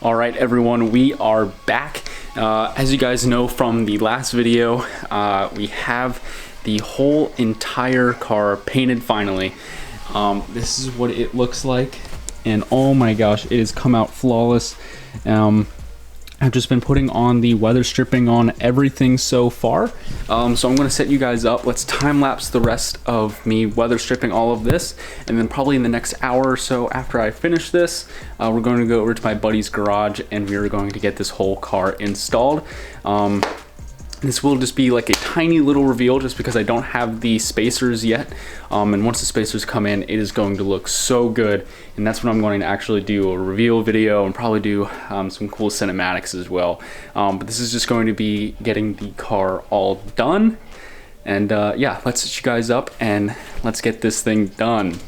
All right, everyone, we are back. As you guys know from the last video, we have the whole entire car painted finally. This is what it looks like, and oh my gosh, it has come out flawless. I've just been putting on the weather stripping on everything so far. So I'm going to set you guys up. Let's time lapse the rest of me weather stripping all of this, and then probably in the next hour or so after I finish this, we're going to go over to my buddy's garage and we're going to get this whole car installed. This will just be like a tiny little reveal just because I don't have the spacers yet. And once the spacers come in, it is going to look so good. And that's when I'm going to actually do a reveal video and probably do some cool cinematics as well. But this is just going to be getting the car all done. And yeah, let's set you guys up and let's get this thing done.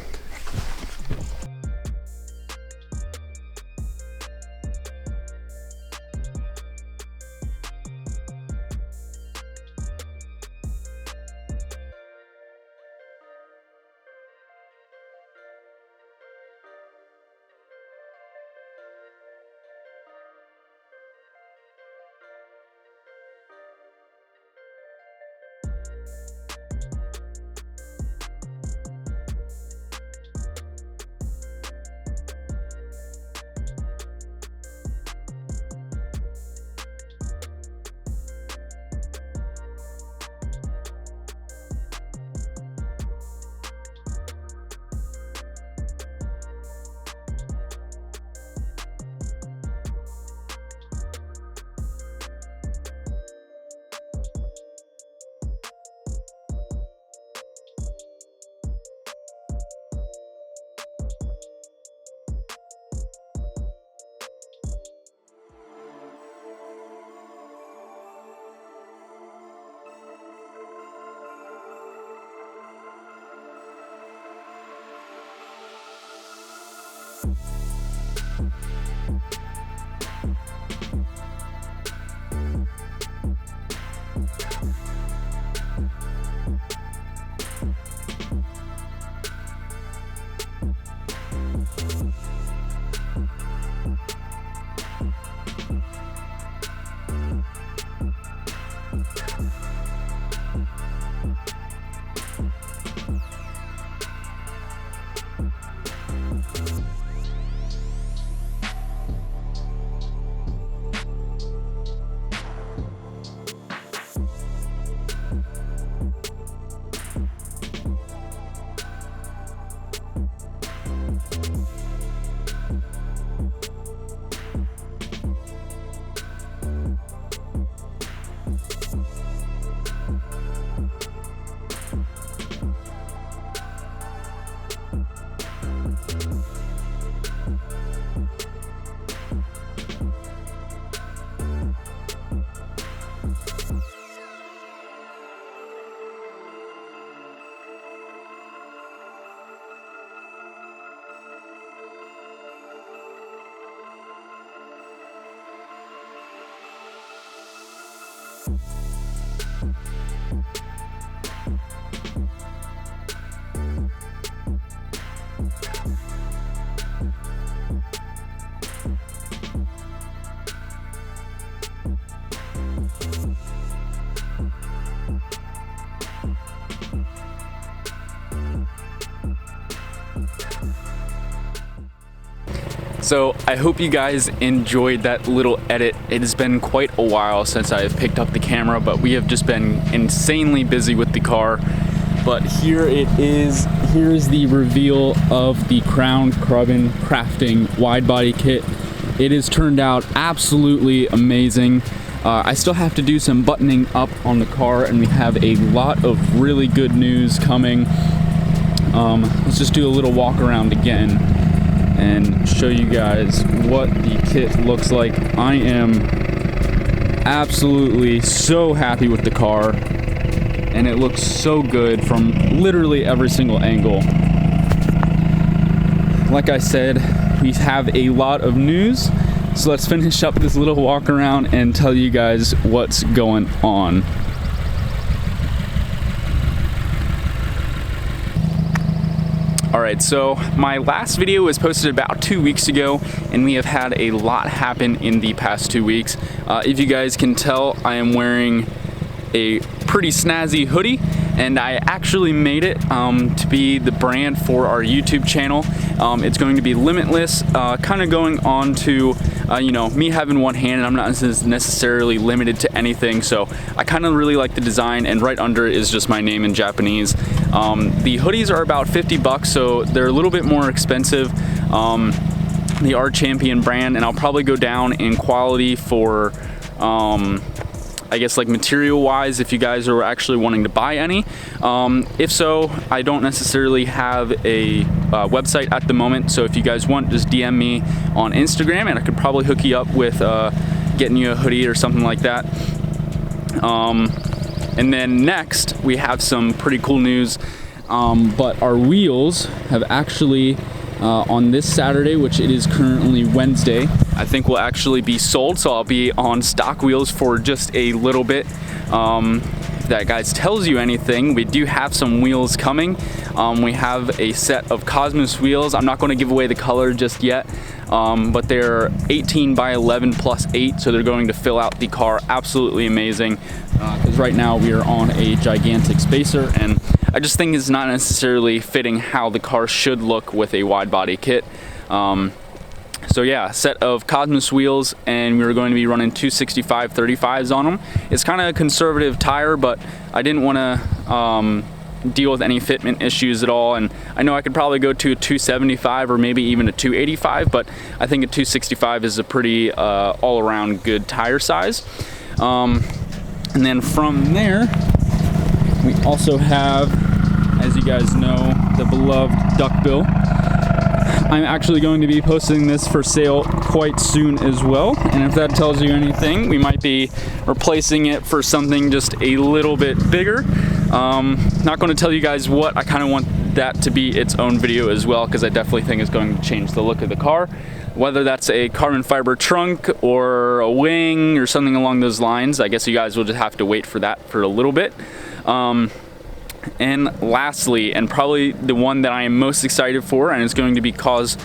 So I hope you guys enjoyed that little edit. It has been quite a while since I have picked up the camera, but we have just been insanely busy with the car. But here it is. Here is the reveal of the Crown Carbon Crafting wide body kit. It has turned out absolutely amazing. I still have to do some buttoning up on the car, and we have a lot of really good news coming. Let's just do a little walk around again and show you guys what the kit looks like. I am absolutely so happy with the car, and it looks so good from literally every single angle. Like I said, we have a lot of news, so let's finish up this little walk around and tell you guys what's going on. Alright, so my last video was posted about 2 weeks ago, and we have had a lot happen in the past 2 weeks. If you guys can tell, I am wearing a pretty snazzy hoodie, and I actually made it to be the brand for our YouTube channel. It's going to be limitless, kind of going on to you know, me having one hand and I'm not necessarily limited to anything, so I kind of really like the design, and right under it is just my name in Japanese. The hoodies are about 50 bucks, so they're a little bit more expensive. They are Champion brand, and I'll probably go down in quality for I guess like material wise if you guys are actually wanting to buy any. If so, I don't necessarily have a website at the moment, so if you guys want, just DM me on Instagram and I could probably hook you up with getting you a hoodie or something like that. And then next we have some pretty cool news, but our wheels have actually on this Saturday, which it is currently Wednesday, I think will actually be sold, so I'll be on stock wheels for just a little bit. If that guys tells you anything, we do have some wheels coming. We have a set of Cosmos wheels. I'm not going to give away the color just yet, but they're 18 by 11 plus 8, so they're going to fill out the car absolutely amazing, because right now we are on a gigantic spacer, and I just think it's not necessarily fitting how the car should look with a wide body kit. So yeah, set of Cosmos wheels, and we were going to be running 265 35s on them. It's kind of a conservative tire, but I didn't want to deal with any fitment issues at all, and I know I could probably go to a 275 or maybe even a 285, but I think a 265 is a pretty all-around good tire size. And then from there, we also have, as you guys know, the beloved duckbill. I'm actually going to be posting this for sale quite soon as well, and if that tells you anything, we might be replacing it for something just a little bit bigger. Not going to tell you guys what. I kind of want that to be its own video as well, because I definitely think it's going to change the look of the car, whether that's a carbon fiber trunk or a wing or something along those lines. I guess you guys will just have to wait for that for a little bit. And lastly, and probably the one that I am most excited for, and it's going to be it's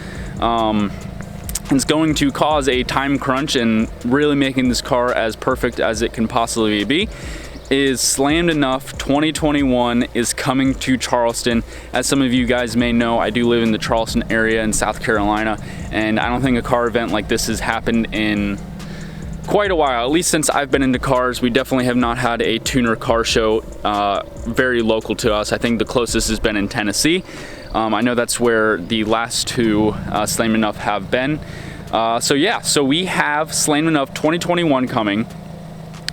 going to cause a time crunch and really making this car as perfect as it can possibly be, is Slammed Enough 2021 is coming to Charleston. As some of you guys may know, I do live in the Charleston area in South Carolina, and I don't think a car event like this has happened in quite a while. At least since I've been into cars, we definitely have not had a tuner car show very local to us. I think the closest has been in Tennessee. I know that's where the last two Slammed Enough have been. So yeah, so we have Slammed Enough 2021 coming,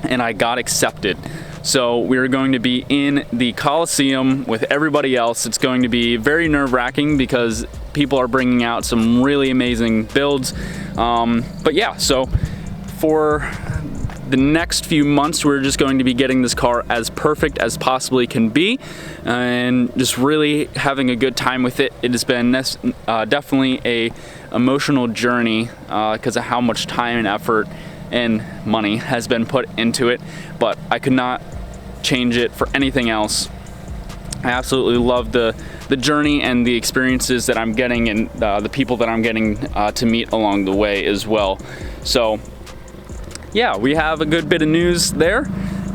and I got accepted. So we're going to be in the Coliseum with everybody else. It's going to be very nerve-wracking because people are bringing out some really amazing builds. But yeah, so for the next few months, we're just going to be getting this car as perfect as possibly can be, and just really having a good time with it. It has been definitely a emotional journey because of how much time and effort and money has been put into it, but I could not change it for anything else. I absolutely love the journey and the experiences that I'm getting, and the people that I'm getting to meet along the way as well. So yeah, we have a good bit of news there,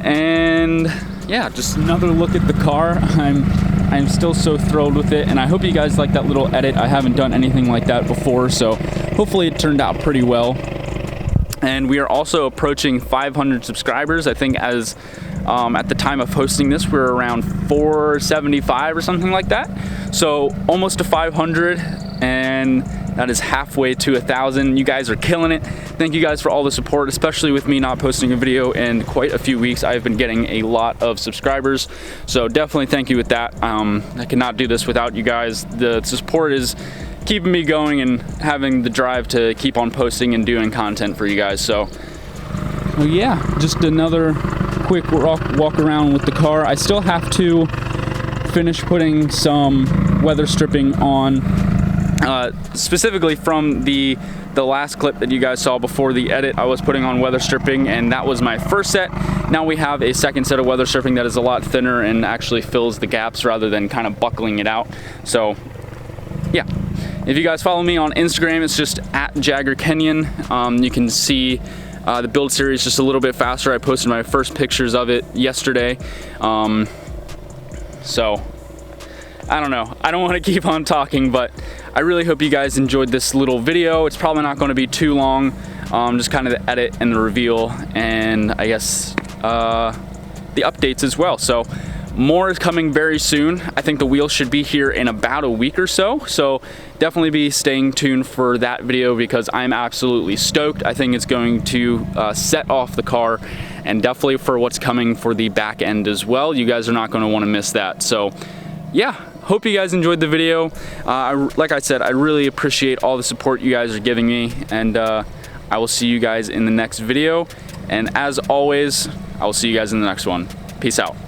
and yeah, just another look at the car. I'm still so thrilled with it, and I hope you guys like that little edit. I haven't done anything like that before, so hopefully it turned out pretty well. And we are also approaching 500 subscribers. I think as at the time of posting this, we're around 475 or something like that. So almost to 500, and that is halfway to 1,000. You guys are killing it. Thank you guys for all the support, especially with me not posting a video in quite a few weeks. I've been getting a lot of subscribers, so definitely thank you with that. I cannot do this without you guys. The support is keeping me going and having the drive to keep on posting and doing content for you guys. So well, yeah, just another quick walk around with the car. I still have to finish putting some weather stripping on, specifically from the last clip that you guys saw before the edit. I was putting on weather stripping, and that was my first set. Now we have a second set of weather stripping that is a lot thinner and actually fills the gaps rather than kind of buckling it out. So yeah, if you guys follow me on Instagram, it's just at Jagger Kenyon. You can see the build series just a little bit faster. I posted my first pictures of it yesterday. So I don't know, I don't want to keep on talking, but I really hope you guys enjoyed this little video. It's probably not going to be too long, just kind of the edit and the reveal, and I guess the updates as well. So more is coming very soon. I think the wheel should be here in about a week or so, so definitely be staying tuned for that video, because I'm absolutely stoked. I think it's going to set off the car, and definitely for what's coming for the back end as well. You guys are not going to want to miss that. So yeah, hope you guys enjoyed the video. Like I said, I really appreciate all the support you guys are giving me, and I will see you guys in the next video. And as always, I will see you guys in the next one. Peace out.